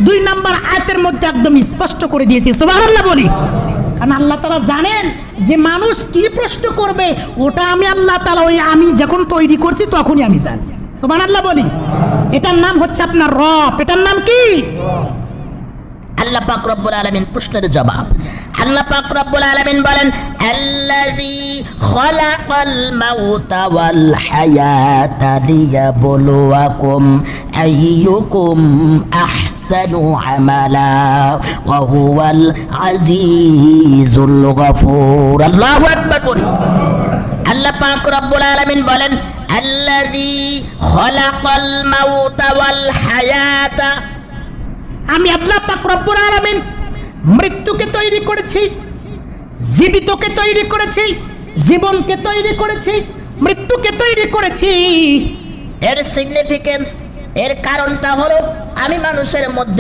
2 নম্বর আয়াতের মধ্যে একদম স্পষ্ট করে দিয়েছি। সুবহানাল্লাহ বলি। কারণ আল্লাহ তাআলা জানেন যে মানুষ কি প্রশ্ন করবে, ওটা আমি আল্লাহ তাআলা ওই আমি যখন তৈরি করছি তখনই আমি জানি। সুবহানাল্লাহ বলি। এটার নাম হচ্ছে আপনার রব। এটার নাম কি? আল্লাহ পাক রব্বুল আলামিন প্রশ্নের জবাব। আল্লাহ পাক রব্বুল আলামিন বলেন, আল্লাযী খালাকাল মাউতা ওয়াল হায়াতা লিয়াবলুয়াকুম আইয়ুকুম আহসানু আমালা ওয়া হুয়াল আজিজুল গফুর। আল্লাহু আকবার বলি। আল্লাহ পাক রব্বুল আলামিন বলেন, আল্লাযী খালাকাল মাউতা ওয়াল হায়াতা, আমি আল্লাহ পাক রব্বুল আলামিন মৃত্যুকে তৈরি করেছি, জীবিতকে তৈরি করেছি, জীবনকে তৈরি করেছি, মৃত্যুকে তৈরি করেছি। এর সিগনিফিকেন্স, এর কারণটা হলো আমি মানুষের মধ্যে